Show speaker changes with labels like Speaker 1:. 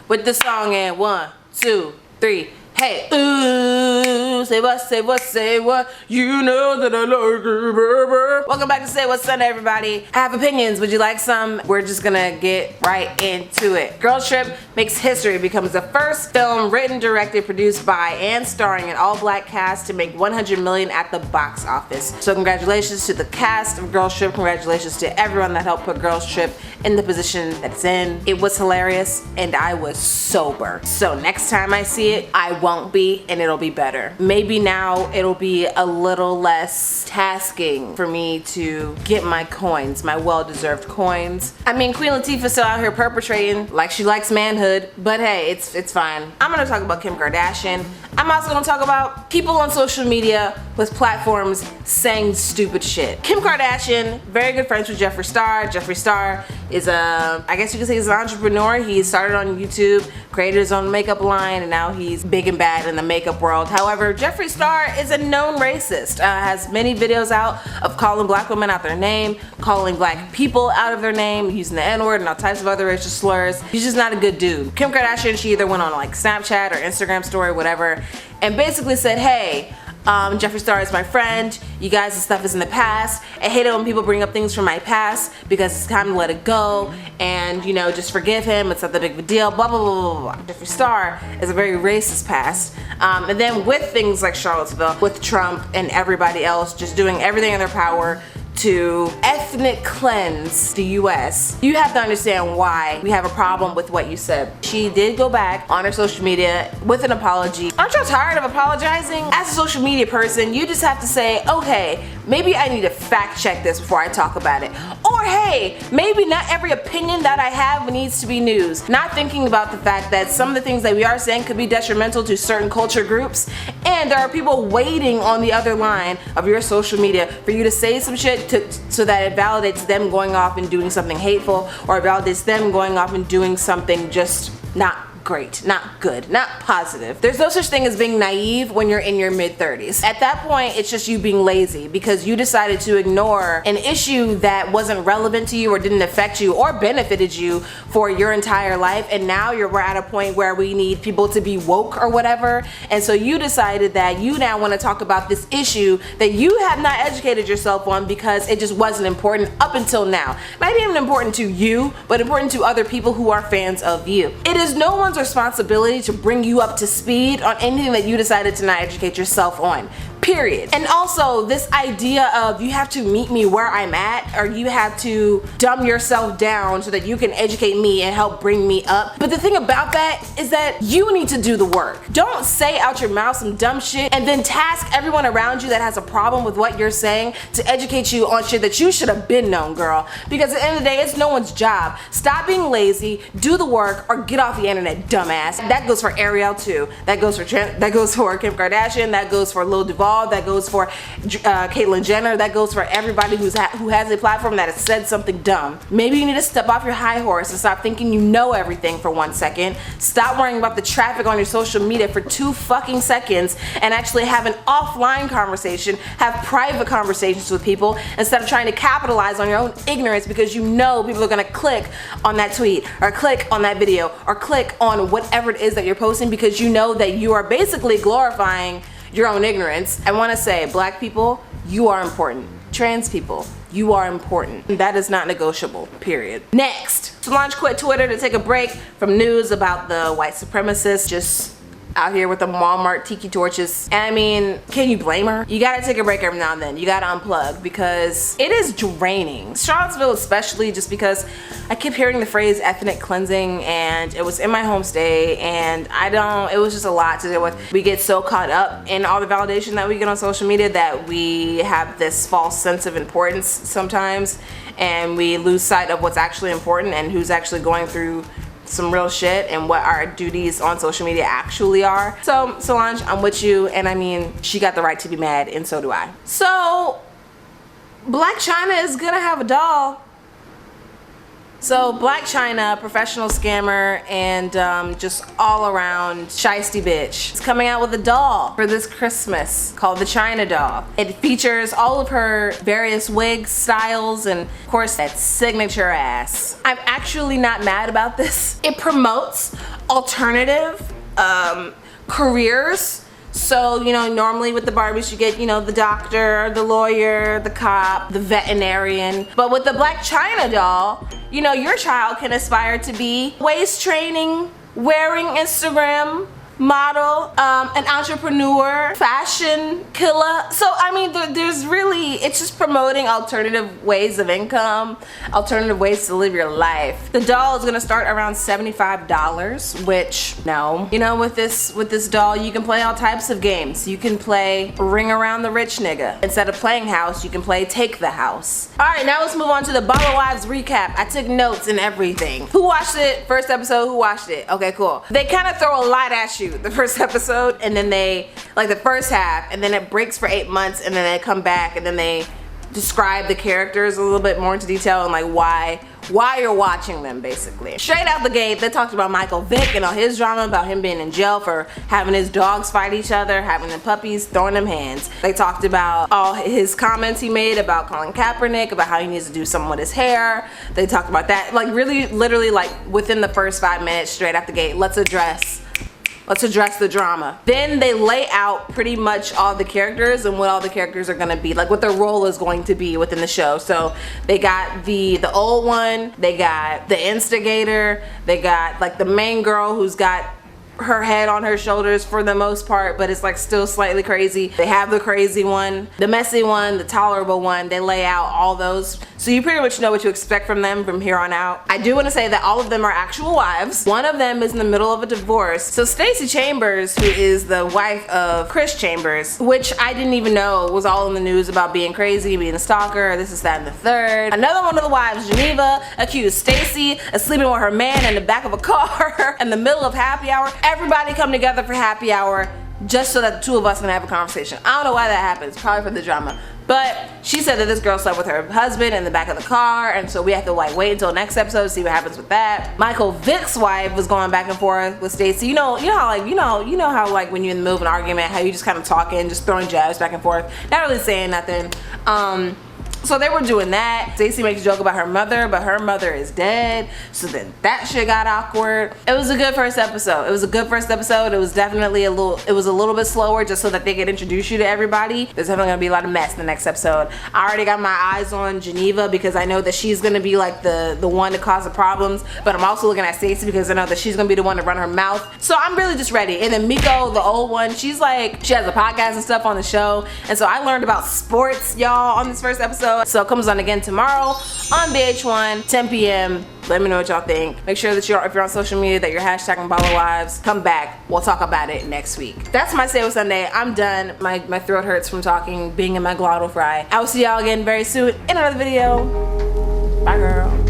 Speaker 1: with the song in 1, 2, 3. Hey, ooh, say what, you know that I like it, baby. Welcome back to Say What Sunday, everybody. I have opinions, would you like some? We're just gonna get right into it. Girls Trip makes history, becomes the first film written, directed, produced by, and starring an all-black cast to make $100 million at the box office. So congratulations to the cast of Girls Trip, congratulations to everyone that helped put Girls Trip in the position that it's in. It was hilarious, and I was sober. So next time I see it, I won't be, and it'll be better. Maybe now it'll be a little less tasking for me to get my coins, my well-deserved coins. I mean, Queen Latifah's still out here perpetrating like she likes manhood, but hey, it's fine. I'm gonna talk about Kim Kardashian. I'm also gonna talk about people on social media with platforms saying stupid shit. Kim Kardashian, very good friends with Jeffree Star. Jeffree Star is I guess you could say he's an entrepreneur. He started on YouTube, created his own makeup line, and now he's big and bad in the makeup world. However, Jeffree Star is a known racist. Has many videos out of calling black women out their name, calling black people out of their name, using the N-word and all types of other racial slurs. He's just not a good dude. Kim Kardashian, she either went on like Snapchat or Instagram story, whatever, and basically said, hey, Jeffree Star is my friend. You guys, this stuff is in the past. I hate it when people bring up things from my past because it's time to let it go and, you know, just forgive him. It's not that big of a deal. Blah, blah, blah, blah, blah. Jeffree Star is a very racist past. And then with things like Charlottesville, with Trump and everybody else just doing everything in their power to ethnic cleanse the US, you have to understand why we have a problem with what you said. She did go back on her social media with an apology. Aren't you tired of apologizing? As a social media person, you just have to say, okay, maybe I need to fact check this before I talk about it. Or hey, maybe not every opinion that I have needs to be news. Not thinking about the fact that some of the things that we are saying could be detrimental to certain culture groups, and there are people waiting on the other line of your social media for you to say some shit so that it validates them going off and doing something hateful, or it validates them going off and doing something just not great, not good, not positive. There's no such thing as being naive when you're in your mid-30s. At that point, it's just you being lazy because you decided to ignore an issue that wasn't relevant to you or didn't affect you or benefited you for your entire life, and now we're at a point where we need people to be woke or whatever, and so you decided that you now want to talk about this issue that you have not educated yourself on because it just wasn't important up until now. Not even important to you, but important to other people who are fans of you. It is no one's responsibility to bring you up to speed on anything that you decided to not educate yourself on. Period. And also this idea of you have to meet me where I'm at, or you have to dumb yourself down so that you can educate me and help bring me up. But the thing about that is that you need to do the work. Don't say out your mouth some dumb shit and then task everyone around you that has a problem with what you're saying to educate you on shit that you should have been known, girl. Because at the end of the day, it's no one's job. Stop being lazy, do the work, or get off the internet, dumbass. That goes for Ariel too. That goes for Kim Kardashian. That goes for Lil Duval. That goes for Caitlyn Jenner. That goes for everybody who has a platform that has said something dumb. Maybe you need to step off your high horse and stop thinking you know everything for 1 second. Stop worrying about the traffic on your social media for 2 fucking seconds and actually have an offline conversation, have private conversations with people instead of trying to capitalize on your own ignorance because you know people are gonna click on that tweet or click on that video or click on whatever it is that you're posting because you know that you are basically glorifying your own ignorance. I want to say, black people, you are important. Trans people, you are important. That is not negotiable, period. Next, Solange quit Twitter to take a break from news about the white supremacists just out here with the Walmart tiki torches. And I mean, can you blame her? You gotta take a break every now and then. You gotta unplug because it is draining. Charlottesville especially, just because I keep hearing the phrase ethnic cleansing, and it was in my homestay, and it was just a lot to deal with. We get so caught up in all the validation that we get on social media that we have this false sense of importance sometimes, and we lose sight of what's actually important and who's actually going through some real shit and what our duties on social media actually are. So Solange, I'm with you, and I mean, she got the right to be mad, and so do I. So Blac Chyna is gonna have a doll. So Black China, professional scammer, and just all around shiesty bitch. It's coming out with a doll for this Christmas called the China doll. It features all of her various wig styles and of course that signature ass. I'm actually not mad about this. It promotes alternative careers. So, you know, normally with the Barbies you get, you know, the doctor, the lawyer, the cop, the veterinarian. But with the Black China doll, you know, your child can aspire to be waist training, wearing Instagram model, an entrepreneur, fashion killer. So I mean, there's really, it's just promoting alternative ways of income, alternative ways to live your life. The doll is gonna start around $75, which, no, you know, with this doll you can play all types of games. You can play ring around the rich nigga. Instead of playing house, you can play take the house. All right, now let's move on to the Bala Wives recap. I took notes and everything. Who watched it? First episode, who watched it? Okay, cool. They kind of throw a lot at you the first episode, and then they, like the first half, and then it breaks for 8 months, and then they come back and then they describe the characters a little bit more into detail and like why you're watching them, basically. Straight out the gate, they talked about Michael Vick and all his drama about him being in jail for having his dogs fight each other, having the puppies, throwing them hands. They talked about all his comments he made about Colin Kaepernick, about how he needs to do something with his hair. They talked about that, like really, literally like within the first 5 minutes, straight out the gate, let's address the drama. Then they lay out pretty much all the characters and what all the characters are gonna be, like what their role is going to be within the show. So they got the old one, they got the instigator, they got like the main girl who's got her head on her shoulders for the most part, but it's like still slightly crazy. They have the crazy one, the messy one, the tolerable one. They lay out all those, so you pretty much know what to expect from them from here on out. I do want to say that all of them are actual wives. One of them is in the middle of a divorce. So Stacey Chambers, who is the wife of Chris Chambers, which I didn't even know was all in the news about being crazy, being a stalker, this is that and the third. Another one of the wives, Geneva, accused Stacey of sleeping with her man in the back of a car in the middle of happy hour. Everybody come together for happy hour just so that the two of us can have a conversation. I don't know why that happens, probably for the drama. But she said that this girl slept with her husband in the back of the car, and so we have to like wait until next episode to see what happens with that. Michael Vick's wife was going back and forth with Stacey. You know how like you know how like when you're in the middle of an argument, how you just kind of talking, just throwing jabs back and forth, not really saying nothing. So they were doing that. Stacey makes a joke about her mother, but her mother is dead. So then that shit got awkward. It was a good first episode. It was a good first episode. It was definitely a little bit slower just so that they could introduce you to everybody. There's definitely gonna be a lot of mess in the next episode. I already got my eyes on Geneva because I know that she's gonna be like the one to cause the problems, but I'm also looking at Stacey because I know that she's gonna be the one to run her mouth. So I'm really just ready. And then Miko, the old one, she has a podcast and stuff on the show. And so I learned about sports, y'all, on this first episode. So it comes on again tomorrow on VH1, 10 p.m. Let me know what y'all think. Make sure that if you're on social media that you're hashtagging Bala Wives. Come back. We'll talk about it next week. That's my Say What Sunday. I'm done. My throat hurts from talking, being in my glottal fry. I will see y'all again very soon in another video. Bye, girl.